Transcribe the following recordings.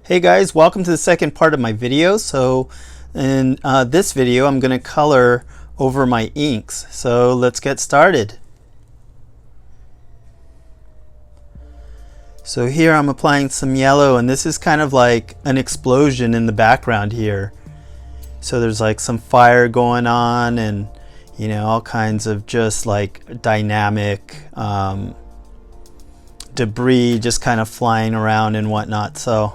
Hey guys, welcome to the second part of my video. So in this video I'm going to color over my inks. So let's get started. So here I'm applying some yellow, and this is kind of like an explosion in the background here. So there's like some fire going on, and you know, all kinds of just like dynamic debris just kind of flying around and whatnot. So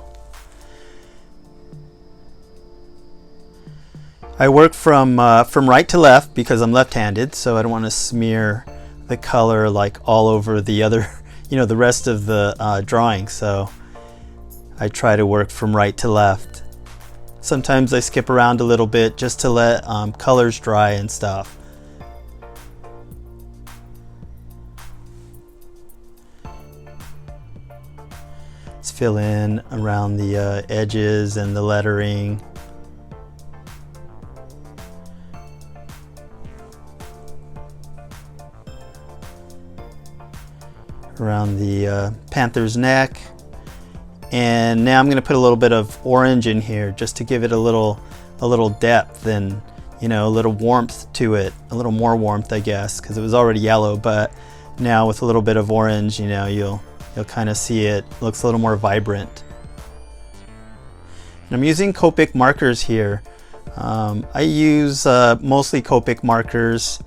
I work from right to left because I'm left-handed, so I don't want to smear the color like all over the other, you know, the rest of the drawing. So I try to work from right to left. Sometimes I skip around a little bit just to let colors dry and stuff. Let's fill in around the edges and the lettering. Around the Panther's neck, and now I'm going to put a little bit of orange in here just to give it a little depth and, you know, a little warmth to it, a little more warmth, I guess, because it was already yellow, but now with a little bit of orange, you know, you'll kind of see it looks a little more vibrant. And I'm using Copic markers here. I use mostly Copic markers.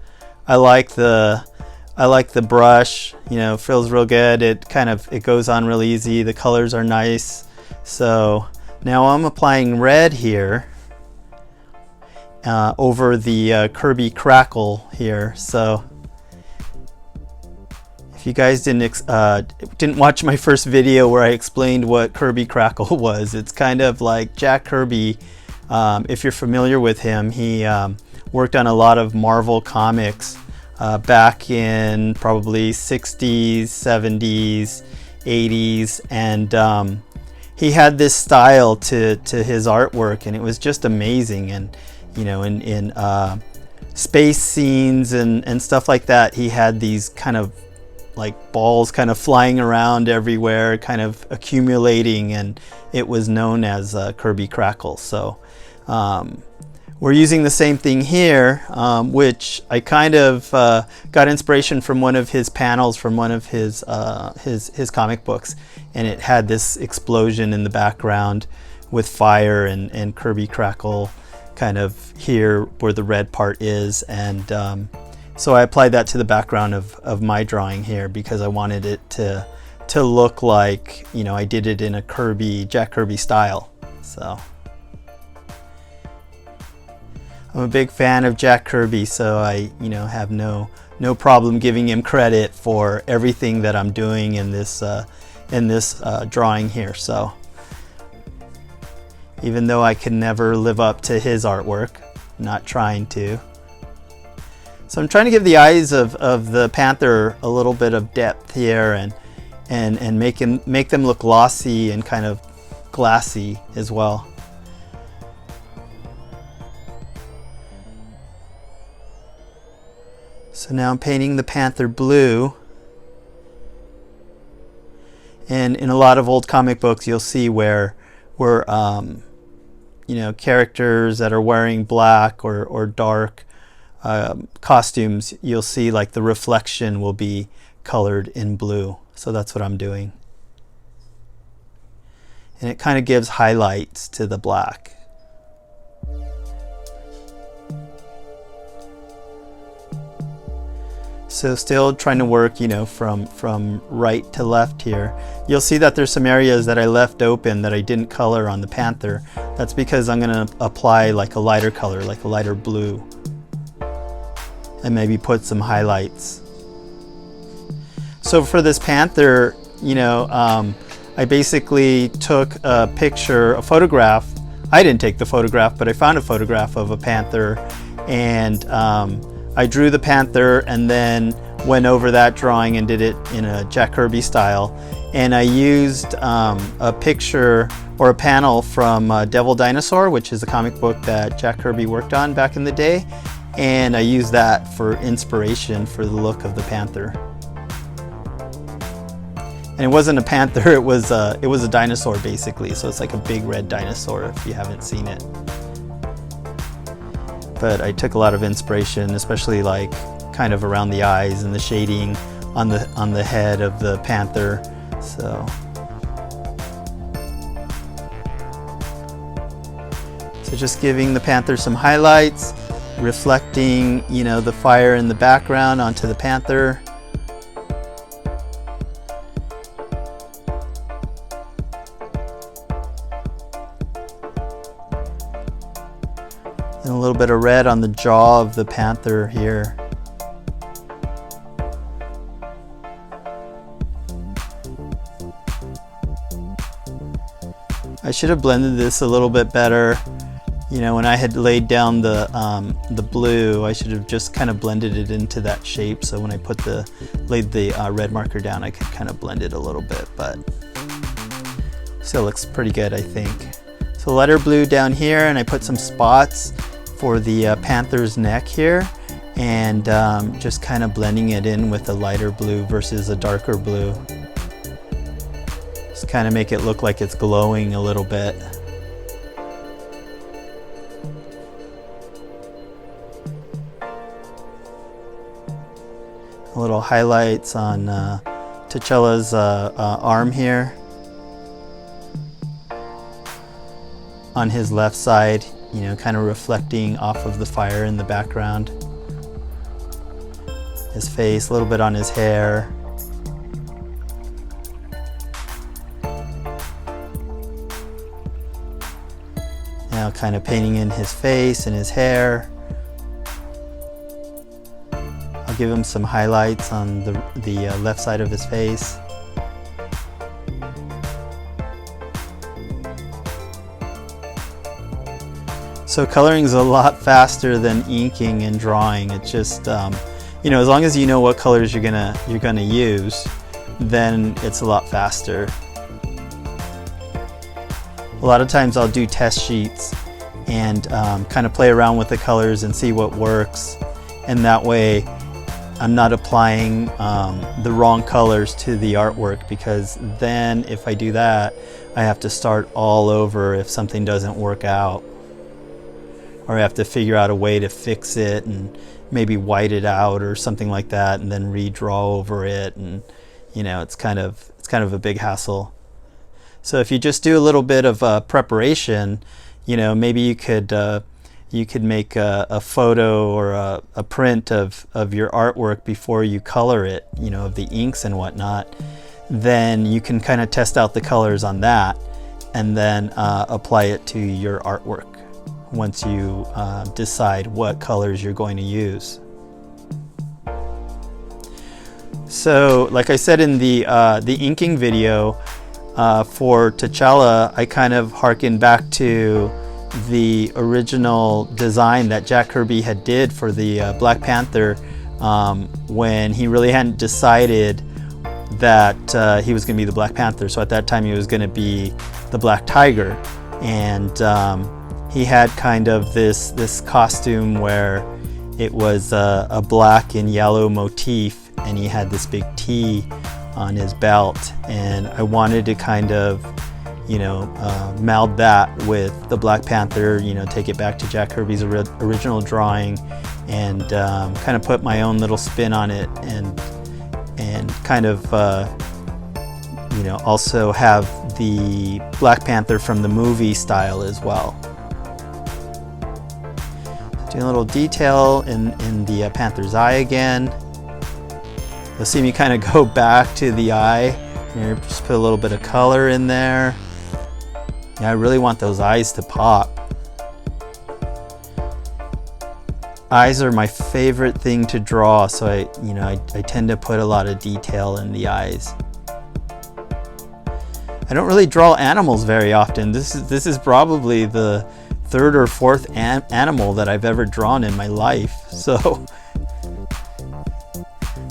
I like the brush, you know, feels real good. It goes on real easy. The colors are nice. So now I'm applying red here over the Kirby crackle here. So if you guys didn't watch my first video where I explained what Kirby crackle was, it's kind of like Jack Kirby. If you're familiar with him, he worked on a lot of Marvel comics back in probably 60s, 70s, 80s, and he had this style to his artwork, and it was just amazing. And you know, in space scenes and stuff like that, he had these kind of like balls kind of flying around everywhere, kind of accumulating, and it was known as Kirby crackle. So we're using the same thing here, which I kind of got inspiration from one of his panels from one of his comic books, and it had this explosion in the background with fire and Kirby crackle kind of here where the red part is, and so I applied that to the background of my drawing here because I wanted it to look like, you know, I did it in a Jack Kirby style. So I'm a big fan of Jack Kirby, so I, you know, have no problem giving him credit for everything that I'm doing in this drawing here. So even though I can never live up to his artwork, I'm not trying to. So I'm trying to give the eyes of the Panther a little bit of depth here, and make them look glossy and kind of glassy as well. So now I'm painting the Panther blue, and in a lot of old comic books you'll see where you know, characters that are wearing black or dark costumes, you'll see like the reflection will be colored in blue. So that's what I'm doing, and it kind of gives highlights to the black. So still trying to work, you know, from right to left here. You'll see that there's some areas that I left open that I didn't color on the Panther. That's because I'm going to apply like a lighter color, like a lighter blue, and maybe put some highlights. So for this Panther, you know, I basically took a photograph. I didn't take the photograph, but I found a photograph of a Panther, and I drew the Panther and then went over that drawing and did it in a Jack Kirby style. And I used a picture or a panel from Devil Dinosaur, which is a comic book that Jack Kirby worked on back in the day. And I used that for inspiration for the look of the Panther. And it wasn't a panther, it was a dinosaur basically, so it's like a big red dinosaur if you haven't seen it. But I took a lot of inspiration, especially like kind of around the eyes and the shading on the head of the panther. So just giving the panther some highlights, reflecting, you know, the fire in the background onto the panther. And a little bit of red on the jaw of the panther here. I should have blended this a little bit better. You know, when I had laid down the blue, I should have just kind of blended it into that shape. So when I laid the red marker down, I could kind of blend it a little bit, but still looks pretty good, I think. So lighter blue down here, and I put some spots for the panther's neck here, and just kind of blending it in with a lighter blue versus a darker blue. Just kind of make it look like it's glowing a little bit. Little highlights on T'Challa's arm here. On his left side, you know, kind of reflecting off of the fire in the background. His face, a little bit on his hair. Now kind of painting in his face and his hair. I'll give him some highlights on the left side of his face. So coloring is a lot faster than inking and drawing. It's just, you know, as long as you know what colors you're gonna use, then it's a lot faster. A lot of times I'll do test sheets and kind of play around with the colors and see what works, and that way I'm not applying the wrong colors to the artwork, because then if I do that, I have to start all over if something doesn't work out, or I have to figure out a way to fix it and maybe white it out or something like that, and then redraw over it, and you know, it's kind of a big hassle. So if you just do a little bit of preparation, you know, maybe you could make a photo or a print of your artwork before you color it, you know, of the inks and whatnot. Then you can kind of test out the colors on that, and then apply it to your artwork once you decide what colors you're going to use. So like I said in the inking video, for T'Challa, I kind of harken back to the original design that Jack Kirby had did for the Black Panther, when he really hadn't decided that he was going to be the Black Panther. So at that time he was going to be the Black Tiger, and he had kind of this costume where it was a black and yellow motif, and he had this big T on his belt, and I wanted to kind of, you know, meld that with the Black Panther, you know, take it back to Jack Kirby's original drawing, and kind of put my own little spin on it, and kind of, you know, also have the Black Panther from the movie style as well. Doing a little detail in the Panther's eye again. You'll see me kind of go back to the eye. Here, just put a little bit of color in there. Yeah, I really want those eyes to pop. Eyes are my favorite thing to draw, so I tend to put a lot of detail in the eyes. I don't really draw animals very often. This is probably the third or fourth animal that I've ever drawn in my life, so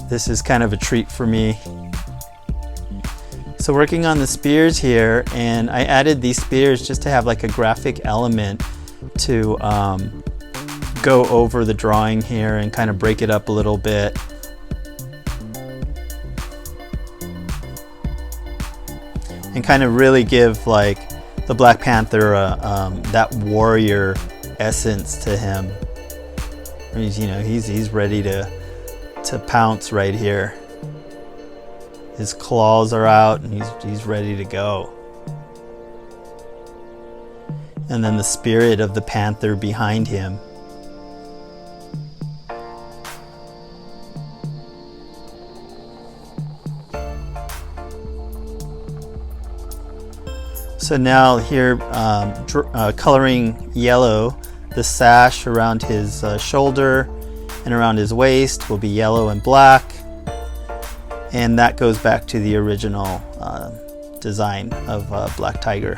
this is kind of a treat for me. So working on the spears here, and I added these spears just to have like a graphic element to go over the drawing here and kind of break it up a little bit. kind of really give like the Black Panther that warrior essence to him. He's, you know, he's ready to pounce right here. His claws are out and he's ready to go. And then the spirit of the panther behind him. So now here, coloring yellow, the sash around his shoulder and around his waist will be yellow and black. And that goes back to the original design of Black Tiger.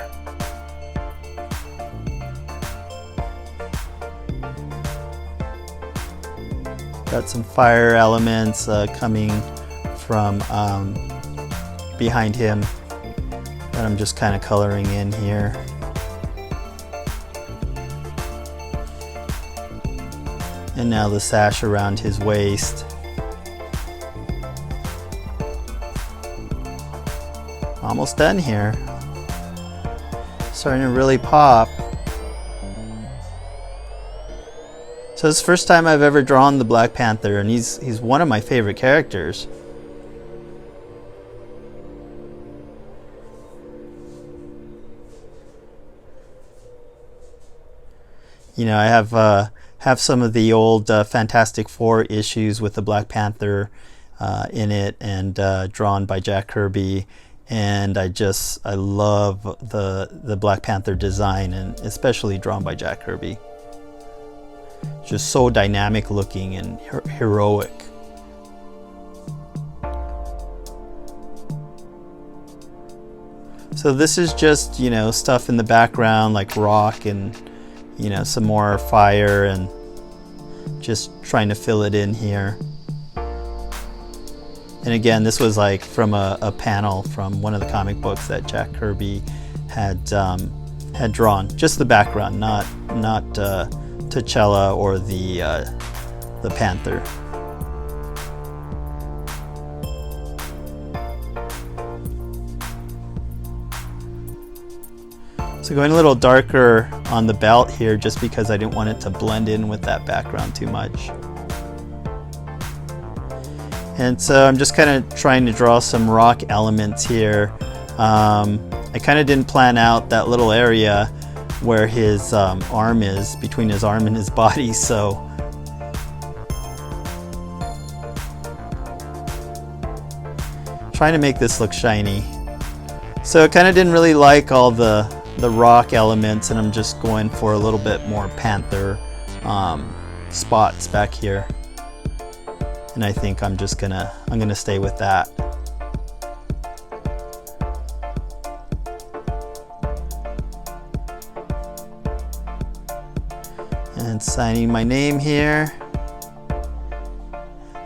Got some fire elements coming from behind him that I'm just kind of coloring in here. And now the sash around his waist. Almost done here. Starting to really pop. So it's the first time I've ever drawn the Black Panther, and he's one of my favorite characters. You know, I have some of the old Fantastic Four issues with the Black Panther in it, and drawn by Jack Kirby. And I love the Black Panther design, and especially drawn by Jack Kirby. Just so dynamic looking and heroic. So this is just, you know, stuff in the background like rock and, you know, some more fire, and just trying to fill it in here. And again, this was like from a panel from one of the comic books that Jack Kirby had drawn. Just the background, not T'Challa or the Panther. So going a little darker on the belt here, just because I didn't want it to blend in with that background too much. And so I'm just kind of trying to draw some rock elements here. I kind of didn't plan out that little area where his arm is, between his arm and his body, so trying to make this look shiny. So I kind of didn't really like all the rock elements, and I'm just going for a little bit more panther spots back here. And I think I'm gonna stay with that. And signing my name here.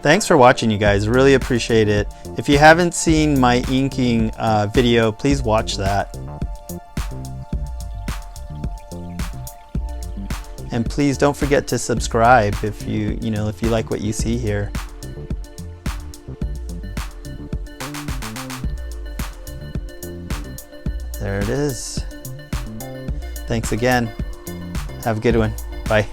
Thanks for watching, you guys. Really appreciate it. If you haven't seen my inking video, please watch that. And please don't forget to subscribe if you like what you see here. There it is. Thanks again. Have a good one. Bye.